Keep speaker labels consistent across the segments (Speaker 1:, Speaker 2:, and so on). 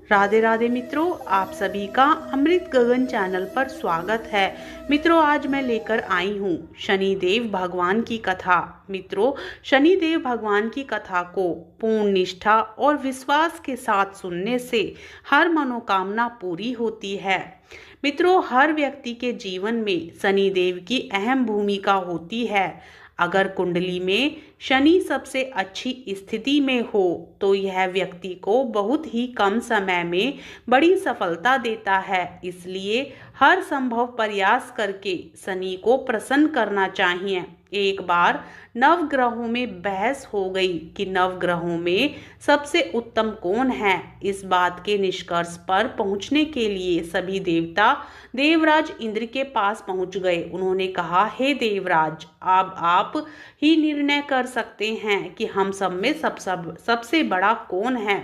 Speaker 1: राधे राधे मित्रों, आप सभी का अमृत गगन चैनल पर स्वागत है। मित्रों, आज मैं लेकर आई हूँ शनिदेव भगवान की कथा। मित्रों, शनिदेव भगवान की कथा को पूर्ण निष्ठा और विश्वास के साथ सुनने से हर मनोकामना पूरी होती है। मित्रों, हर व्यक्ति के जीवन में शनिदेव की अहम भूमिका होती है। अगर कुंडली में शनि सबसे अच्छी स्थिति में हो तो यह व्यक्ति को बहुत ही कम समय में बड़ी सफलता देता है। इसलिए हर संभव प्रयास करके शनि को प्रसन्न करना चाहिए। एक बार नवग्रहों में बहस हो गई कि नवग्रहों में सबसे उत्तम कौन है। इस बात के निष्कर्ष पर पहुंचने के लिए सभी देवता देवराज इंद्र के पास पहुंच गए। उन्होंने कहा, हे देवराज, अब आप ही निर्णय कर सकते हैं कि हम सब में सबसे बड़ा कौन है।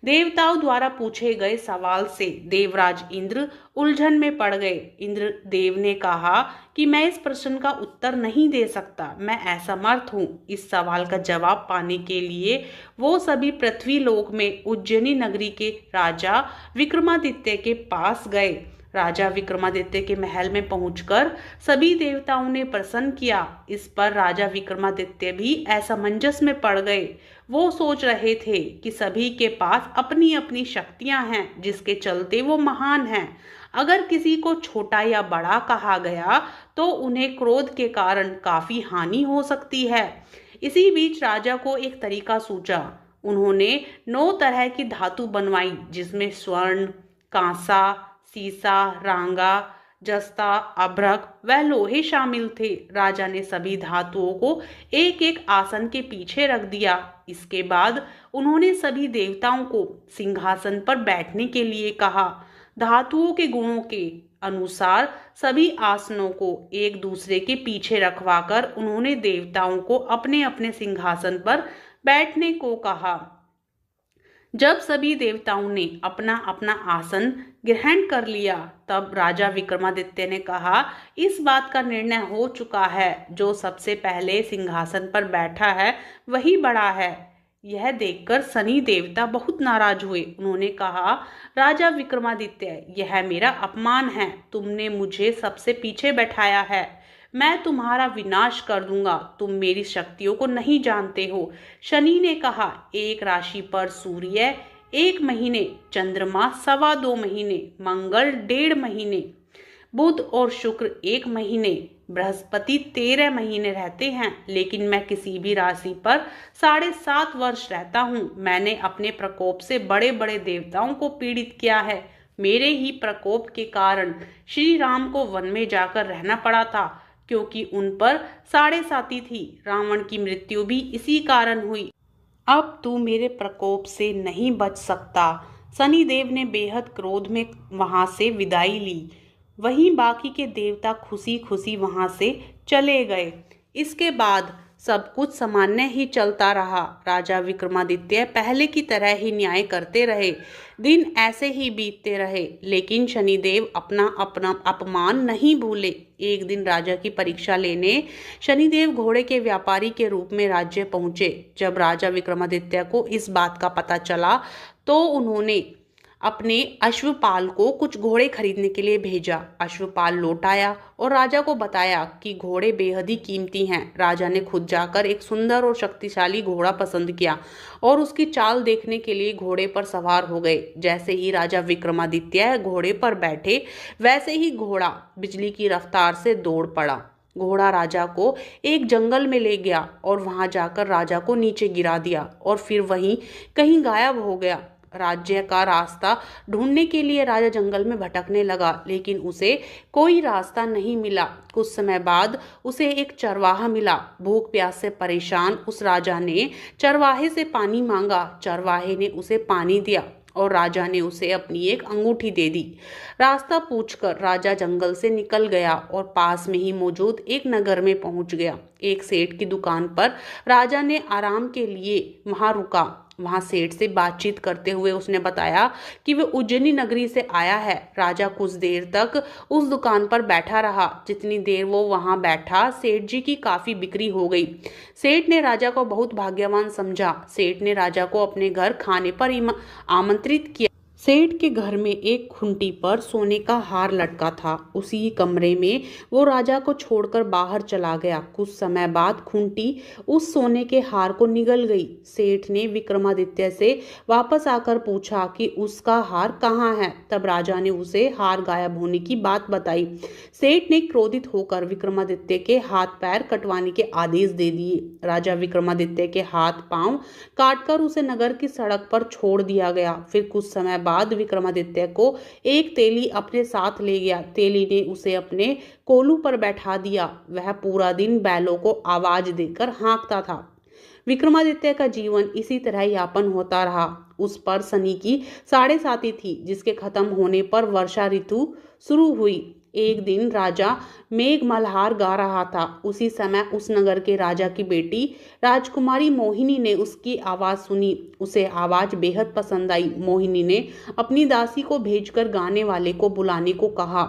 Speaker 1: देवताओं द्वारा पूछे गए सवाल से देवराज इंद्र उलझन में पड़ गए। इंद्र देव ने कहा कि मैं इस प्रश्न का उत्तर नहीं दे सकता, मैं असमर्थ हूँ। इस सवाल का जवाब पाने के लिए वो सभी पृथ्वी लोक में उज्जैनी नगरी के राजा विक्रमादित्य के पास गए। राजा विक्रमादित्य के महल में पहुंचकर सभी देवताओं ने प्रसन्न किया। इस पर राजा विक्रमादित्य भी असमंजस में पड़ गए। वो सोच रहे थे कि सभी के पास अपनी अपनी शक्तियां हैं जिसके चलते वो महान हैं। अगर किसी को छोटा या बड़ा कहा गया तो उन्हें क्रोध के कारण काफी हानि हो सकती है। इसी बीच राजा को एक तरीका सूझा। उन्होंने 9 तरह की धातु बनवाई, जिसमें स्वर्ण, कांसा, सीसा, रांगा, जस्ता, अभ्रक व लोहे शामिल थे। राजा ने सभी धातुओं को एक एक आसन के पीछे रख दिया। इसके बाद उन्होंने सभी देवताओं को सिंहासन पर बैठने के लिए कहा। धातुओं के गुणों के अनुसार सभी आसनों को एक दूसरे के पीछे रखवाकर उन्होंने देवताओं को अपने अपने सिंहासन पर बैठने को कहा। जब सभी देवताओं ने अपना अपना आसन ग्रहण कर लिया, तब राजा विक्रमादित्य ने कहा, इस बात का निर्णय हो चुका है, जो सबसे पहले सिंहासन पर बैठा है वही बड़ा है। यह देखकर शनि देवता बहुत नाराज हुए। उन्होंने कहा, राजा विक्रमादित्य, यह मेरा अपमान है। तुमने मुझे सबसे पीछे बैठाया है। मैं तुम्हारा विनाश कर दूंगा। तुम मेरी शक्तियों को नहीं जानते हो। शनि ने कहा, एक राशि पर सूर्य 1 महीने, चंद्रमा 2.25 महीने, मंगल 1.5 महीने, बुध और शुक्र 1 महीने, बृहस्पति 13 महीने रहते हैं। लेकिन मैं किसी भी राशि पर 7.5 वर्ष रहता हूँ। मैंने अपने प्रकोप से बड़े बड़े देवताओं को पीड़ित किया है। मेरे ही प्रकोप के कारण श्री राम को वन में जाकर रहना पड़ा था, क्योंकि उन पर 7.5 थी। रावण की मृत्यु भी इसी कारण हुई। अब तू मेरे प्रकोप से नहीं बच सकता। शनिदेव ने बेहद क्रोध में वहां से विदाई ली। वहीं बाकी के देवता खुशी खुशी वहां से चले गए। इसके बाद सब कुछ सामान्य ही चलता रहा। राजा विक्रमादित्य पहले की तरह ही न्याय करते रहे। दिन ऐसे ही बीतते रहे, लेकिन शनिदेव अपना अपमान नहीं भूले। एक दिन राजा की परीक्षा लेने शनिदेव घोड़े के व्यापारी के रूप में राज्य पहुंचे। जब राजा विक्रमादित्य को इस बात का पता चला तो उन्होंने अपने अश्वपाल को कुछ घोड़े खरीदने के लिए भेजा। अश्वपाल लौट आया और राजा को बताया कि घोड़े बेहद ही कीमती हैं। राजा ने खुद जाकर एक सुंदर और शक्तिशाली घोड़ा पसंद किया और उसकी चाल देखने के लिए घोड़े पर सवार हो गए। जैसे ही राजा विक्रमादित्य घोड़े पर बैठे, वैसे ही घोड़ा बिजली की रफ्तार से दौड़ पड़ा। घोड़ा राजा को एक जंगल में ले गया और वहां जाकर राजा को नीचे गिरा दिया और फिर वहीं कहीं गायब हो गया। राज्य का रास्ता ढूंढने के लिए राजा जंगल में भटकने लगा, लेकिन उसे कोई रास्ता नहीं मिला। कुछ समय बाद उसे एक चरवाहा मिला। भूख प्यास से परेशान उस राजा ने चरवाहे से पानी मांगा। चरवाहे ने उसे पानी दिया और राजा ने उसे अपनी एक अंगूठी दे दी। रास्ता पूछकर राजा जंगल से निकल गया और पास में ही मौजूद एक नगर में पहुंच गया। एक सेठ की दुकान पर राजा ने आराम के लिए वहां रुका। वहां सेठ से बातचीत करते हुए उसने बताया कि वह उज्जैनी नगरी से आया है। राजा कुछ देर तक उस दुकान पर बैठा रहा। जितनी देर वो वहां बैठा, सेठ जी की काफी बिक्री हो गई। सेठ ने राजा को बहुत भाग्यवान समझा। सेठ ने राजा को अपने घर खाने पर आमंत्रित किया। सेठ के घर में एक खूंटी पर सोने का हार लटका था। उसी कमरे में वो राजा को छोड़कर बाहर चला गया। कुछ समय बाद खूंटी उस सोने के हार को निगल गई। सेठ ने विक्रमादित्य से वापस आकर पूछा कि उसका हार कहाँ है। तब राजा ने उसे हार गायब होने की बात बताई। सेठ ने क्रोधित होकर विक्रमादित्य के हाथ पैर कटवाने के आदेश दे दिए। राजा विक्रमादित्य के हाथ पांव काटकर उसे नगर की सड़क पर छोड़ दिया गया। फिर कुछ समय बाद विक्रमादित्य को एक तेली अपने साथ ले गया। तेली ने उसे अपने कोलू पर बैठा दिया। वह पूरा दिन बैलों को आवाज देकर हाँकता था। विक्रमादित्य का जीवन इसी तरह यापन होता रहा। उस पर शनि की 7.5 थी, जिसके खत्म होने पर वर्षा ऋतु शुरू हुई। एक दिन राजा मेघ मल्हार गा रहा था। उसी समय उस नगर के राजा की बेटी राजकुमारी मोहिनी ने उसकी आवाज सुनी। उसे आवाज बेहद पसंद आई। मोहिनी ने अपनी दासी को भेजकर गाने वाले को बुलाने को कहा।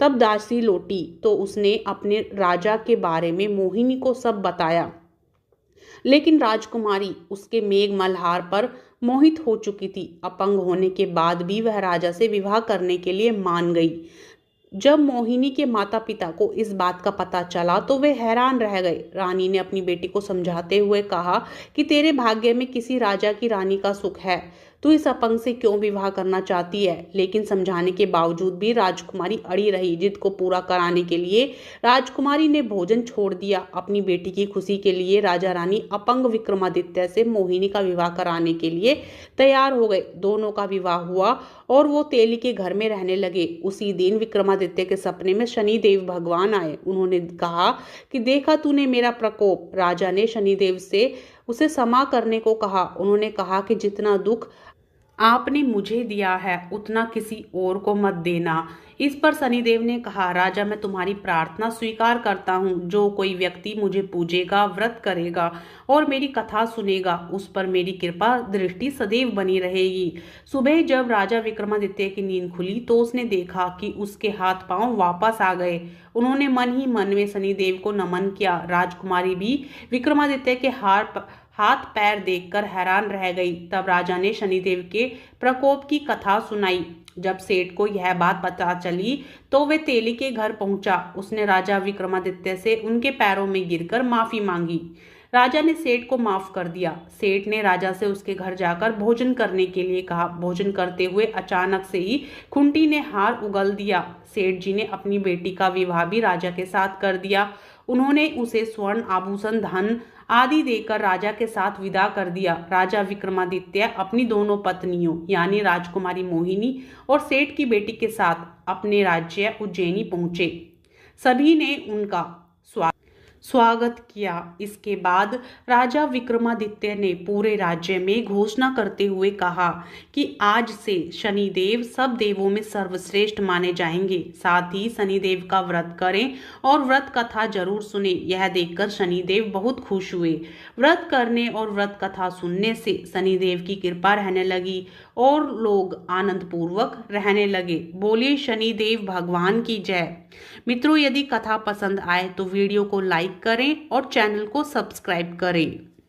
Speaker 1: तब दासी लौटी तो उसने अपने राजा के बारे में मोहिनी को सब बताया। लेकिन राजकुमारी उसके मेघ मल्हार पर मोहित हो चुकी थी। अपंग होने के बाद भी वह राजा से विवाह करने के लिए मान गई। जब मोहिनी के माता पिता को इस बात का पता चला तो वे हैरान रह गए। रानी ने अपनी बेटी को समझाते हुए कहा कि तेरे भाग्य में किसी राजा की रानी का सुख है। तू इस अपंग से क्यों विवाह करना चाहती है? लेकिन समझाने के बावजूद भी राजकुमारी अड़ी रही। जिद को पूरा कराने के लिए राजकुमारी ने भोजन छोड़ दिया। अपनी बेटी की खुशी के लिए राजा रानी अपंग विक्रमादित्य से मोहिनी का विवाह कराने के लिए तैयार हो गए। दोनों का विवाह हुआ और वो तेली के घर में रहने लगे। उसी दिन विक्रमादित्य के सपने में शनिदेव भगवान आए। उन्होंने कहा कि देखा तूने मेरा प्रकोप। राजा ने शनिदेव से उसे क्षमा करने को कहा। उन्होंने कहा कि जितना दुख आपने मुझे दिया है उतना किसी और को मत देना। इस पर शनिदेव ने कहा, राजा मैं तुम्हारी प्रार्थना स्वीकार करता हूँ। जो कोई व्यक्ति मुझे पूजेगा, व्रत करेगा और मेरी कथा सुनेगा, उस पर मेरी कृपा दृष्टि सदैव बनी रहेगी। सुबह जब राजा विक्रमादित्य की नींद खुली तो उसने देखा कि उसके हाथ पांव वापस आ गए। उन्होंने मन ही मन में शनिदेव को नमन किया। राजकुमारी भी विक्रमादित्य के हाथ पैर देखकर हैरान रह गई। तब राजा ने शनिदेव के प्रकोप की कथा सुनाई। जब सेठ को यह बात पता चली तो वे तेली के घर पहुंचा। उसने राजा विक्रमादित्य से उनके पैरों में गिरकर माफी मांगी। राजा ने सेठ को माफ कर दिया। सेठ ने राजा से उसके घर जाकर भोजन करने के लिए कहा। भोजन करते हुए अचानक से ही खूंटी ने हार उगल दिया। सेठ जी ने अपनी बेटी का विवाह भी राजा के साथ कर दिया। उन्होंने उसे स्वर्ण आभूषण, धन आदि देकर राजा के साथ विदा कर दिया। राजा विक्रमादित्य अपनी दोनों पत्नियों यानी राजकुमारी मोहिनी और सेठ की बेटी के साथ अपने राज्य उज्जैनी पहुंचे। सभी ने उनका स्वागत किया। इसके बाद राजा विक्रमादित्य ने पूरे राज्य में घोषणा करते हुए कहा कि आज से शनिदेव सब देवों में सर्वश्रेष्ठ माने जाएंगे। साथ ही शनिदेव का व्रत करें और व्रत कथा जरूर सुने। यह देखकर शनिदेव बहुत खुश हुए। व्रत करने और व्रत कथा सुनने से शनिदेव की कृपा रहने लगी और लोग आनंद पूर्वक रहने लगे। बोलिए शनिदेव भगवान की जय। मित्रों, यदि कथा पसंद आए तो वीडियो को लाइक करें और चैनल को सब्सक्राइब करें।